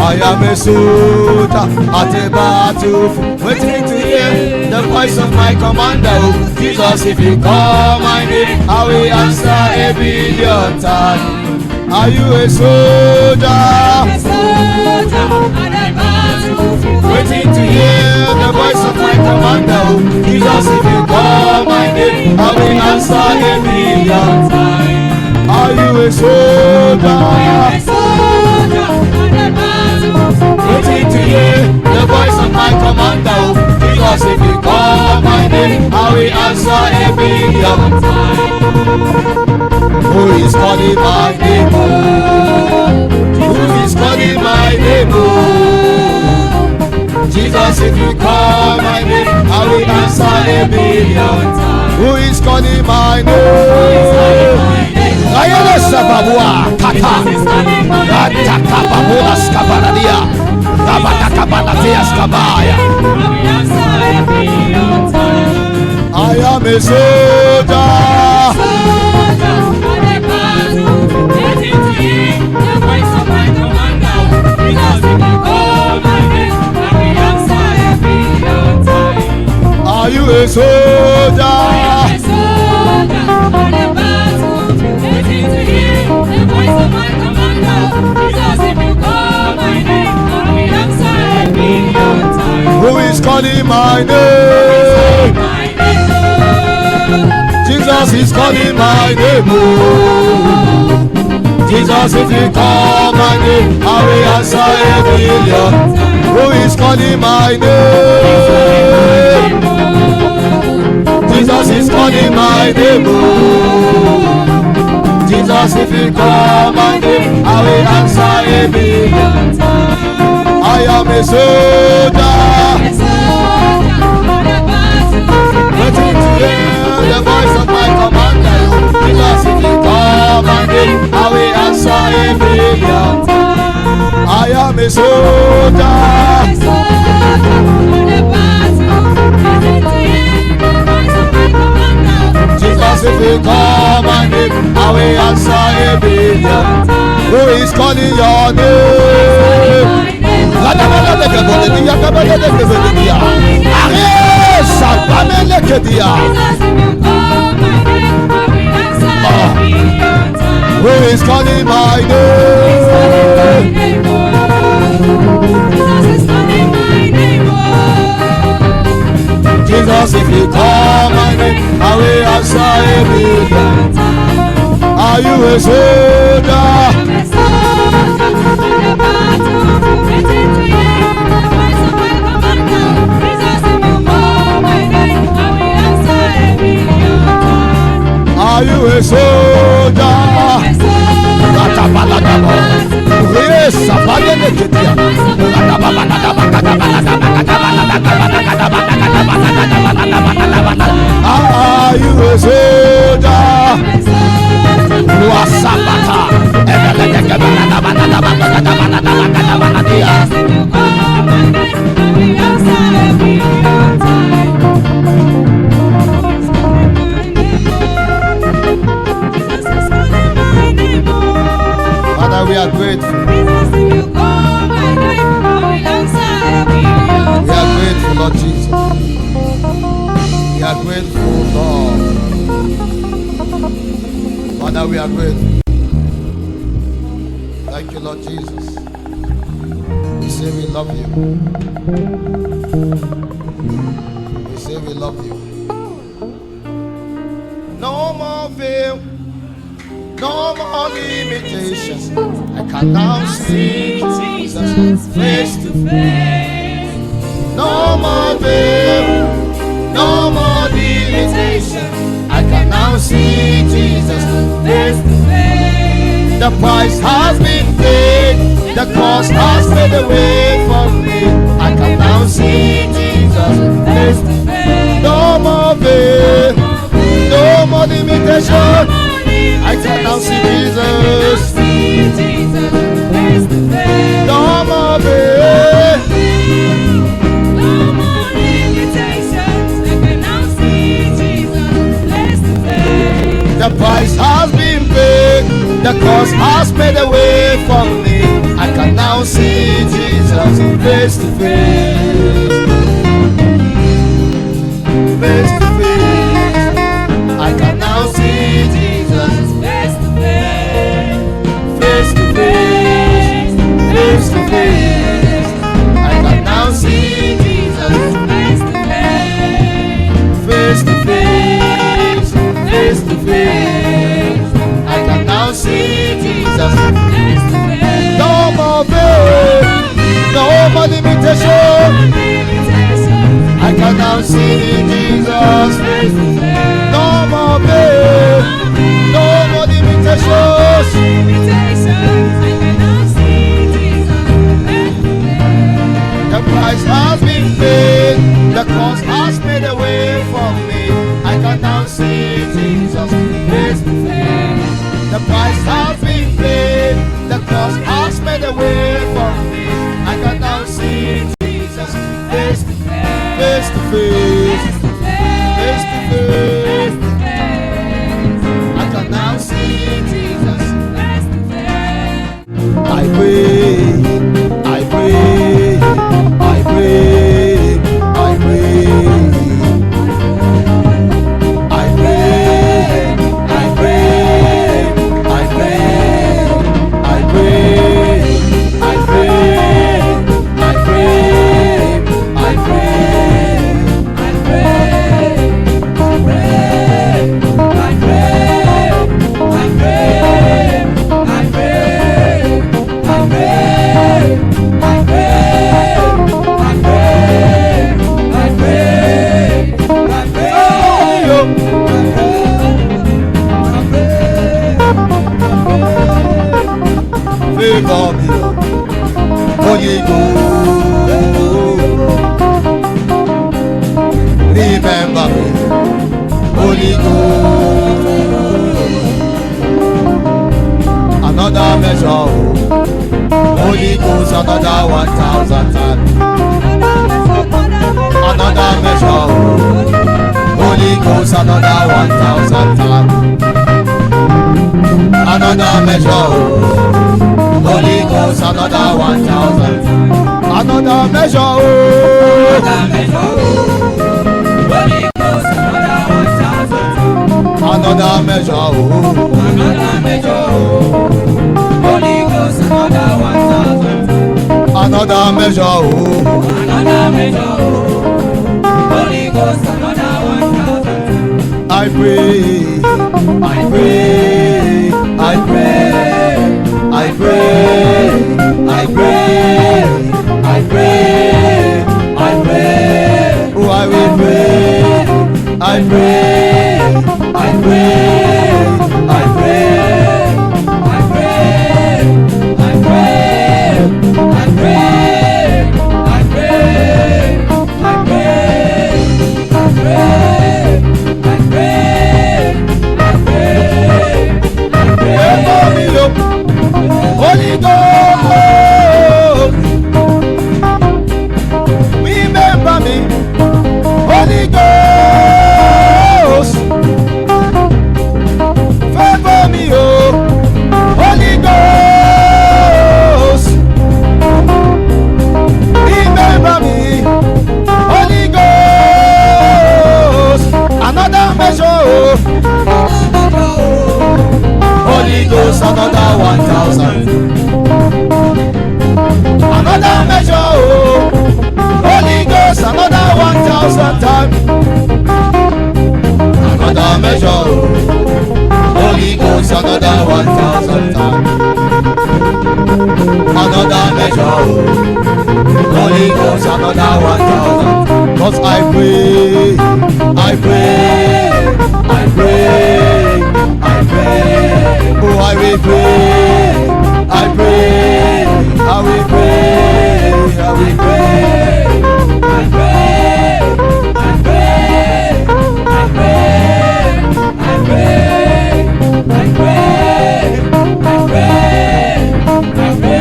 I am a soldier at a battlefield, waiting to hear the voice of my commander. Jesus, if you call my name, I will answer a billion times. Are you a soldier? A soldier at a battlefield, waiting to hear the voice of my commander. Jesus, if you call my name, I will answer a billion times. Are you a soldier? A soldier at a battlefield, waiting to hear the voice of my commander. Jesus, if you call my name, I will answer a billion times. Who is calling my name? Who is calling my name? Jesus, if you call my name, I will answer a billion times. Who is calling my name? Ayala sababua kata rataka babula skabaradia rabataka banatia skabaya. I am a soldier. Are you a soldier? I am a soldier on the battlefield, waiting to hear the voice of my commander. Jesus, if you call my name, I will answer a billion times. Who is calling my name? Jesus is calling my name. Jesus, if you call my name, I will answer a billion times. Who is calling my name? Jesus is calling my name. Jesus, if you call my name, I will answer a billion times. I am a soldier, waiting to hear the voice of my commander. Jesus, if you call my name, I will answer a billion times. I am a soldier. Jesus, if you call my name, I will answer a billion times. Who is calling your name? Who is calling my name? Jesus, if you call my name, I will answer a billion times. Are you a soldier? I'm a soldier on the battlefield, waiting to hear the voice of my commander. Jesus, if you call my name, I will answer a billion times. Are you a soldier? I'm a soldier. Yes, are you a soldier? Father, we are grateful. We are grateful, Lord Jesus. We are grateful, Lord. Father, we are grateful. Thank you, Lord Jesus. We say we love you. We say we love you. No more veil, no more limitations. I can now see Jesus face to face. No more veil, no more limitations. I can now see Jesus face to face. The price has been paid, the cost has paid away from me. I can now see Jesus face to face. No more veil, no more limitation. I can now see Jesus face to face. No more veil, no more limitations. I can now see Jesus face to face. The price has been paid, the cost has paid away from me. I can now see Jesus face to face. Face to face. I can now see Jesus face to face. Face to face. Face to face. I can now see Jesus face to face. Face to face. Face to face. I can now see Jesus face to face. No more pain, no more limitation. I can now see Jesus face to face. No more pain, no more limitations. The price has been paid, the cross has made a way for me. I can now see Jesus face to face. The price has been paid, the cross has made a way for me. I can now see Jesus face to face, face to face, face to face. I can now see Jesus face to face. I pray, I pray, I pray, I pray. Holy Ghost, remember me, Holy Ghost. Another measure, Holy Ghost, another 1,000 times. Another measure, Holy Ghost, another 1,000 times. Another measure, Holy Ghost, another 1,000. Another measure, another measure, Holy Ghost, another 1,000. Another measure, another measure, Holy Ghost, another 1,000. Another measure, another measure, Holy Ghost, another 1,000. I pray, I pray, I pray. I pray, I pray, I pray, I pray. Oh, I will pray, I pray, I pray, I pray, I pray, I pray, I pray, I pray, I pray, I pray, I pray, I pray. Holy Ghost, remember me, Holy Ghost, favor me, oh, Holy Ghost, remember me, Holy Ghost, another measure, Holy Ghost, another 1,000. Another measure, Holy Ghost, another 1,000 times. Another measure, Holy Ghost, another 1,000 times. Another measure, Holy Ghost, another 1,000. Cause I pray, I pray, I pray, I pray. Oh, I will pray, I pray, I will pray, I will pray, I pray, I pray, I pray, I pray, I pray, I pray, I pray,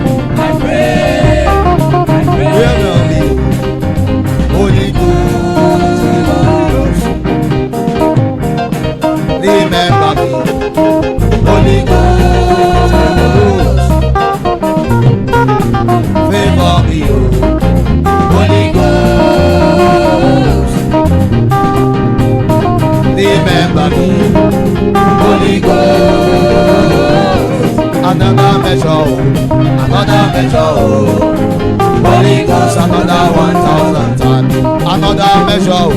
I pray, I pray. Holy Ghost, remember me, Holy Ghost. me, oh. Holy Ghost, remember me. Holy Ghost, another measure, another measure. Holy Ghost, another 1,000 times. Another measure,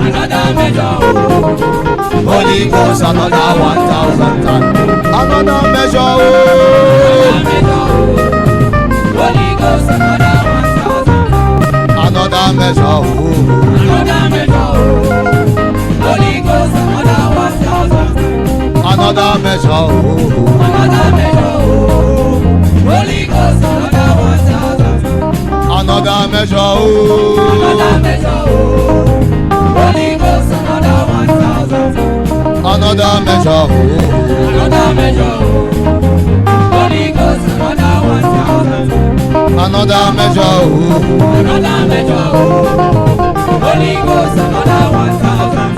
another measure. Holy Ghost, another 1,000 times. Another measure, Holy Ghost, another 1,000. Another measure, another measure. Holy Ghost, another 1,000. Another measure, another measure. Holy Ghost, another 1,000. Another measure, another measure. Holy Ghost, another 1,000. Another measure, another measure. Holy Ghost, another 1,000. Another measure, another measure. Holy Ghost, another 1,000.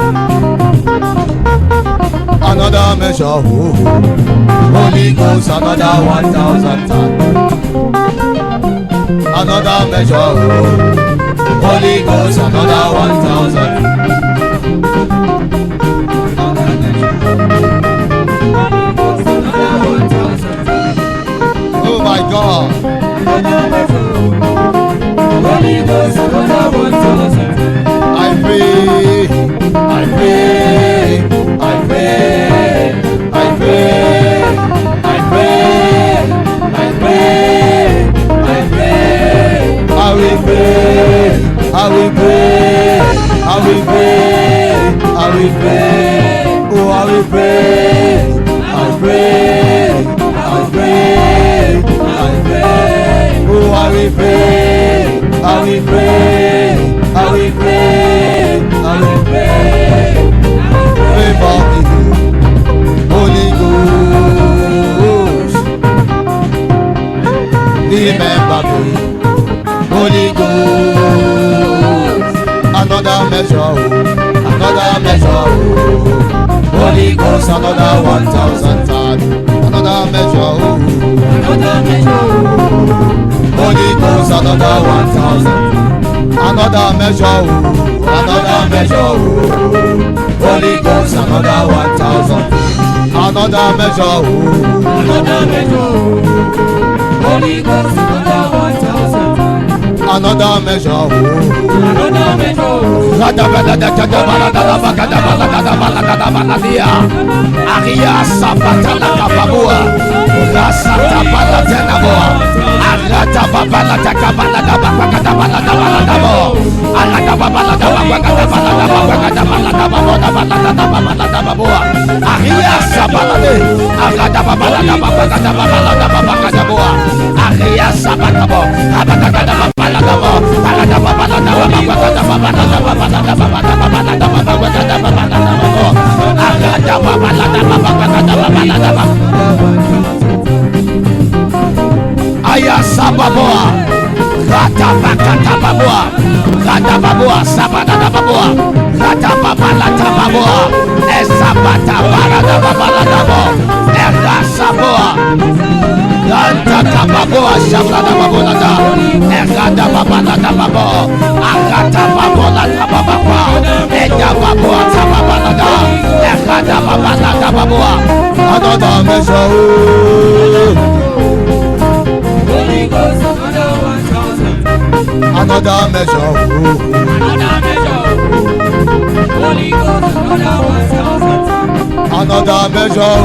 Another measure, Holy Ghost, another 1,000 times. Another measure, Holy Ghost, another 1,000. Oh my God. Holy Ghost, another 1,000. I pray, I pray, I pray, I pray, I pray, I pray, I pray, I will pray, I will pray, I will pray, I will pray, oh I will pray, I pray, I pray, I pray, oh I will pray, I will pray, I will pray, I will pray, pray for me, Holy Ghost, remember me, Holy Ghost, another measure, another measure, Holy Ghost, another 1,000 times, another measure, another measure, Holy Ghost, another 1,000. Another measure, another measure. Holy Ghost, another 1,000. Another measure, another measure. Holy Ghost, another 1,000. Another measure, another measure. Aria sapatala kababua, rasata palatena boa, arata babala takabala dabakata balada balada bo, alada babala dabakata balada babakata balada balada boa, aria sabalade, arata babala dabakata balada babakata boa, aria sabatabo, abakata balada bo, alada babala dabakata balada babakata balada bo, arata babala Ayasababoa, Ratabakatababoa, Ratababoa, Sabadadababoa, Ratababalababoa, Esabatabaladabo, Erasaboa, Rantakababoa, Shabladababonada, Eradababaladababo, Akatababoladababa, Edababoa, Tababalada, Eradababaladababoa, another measure. Holy Ghost, another 1,000. Another measure. Another measure. Holy Ghost, another 1,000. Another measure.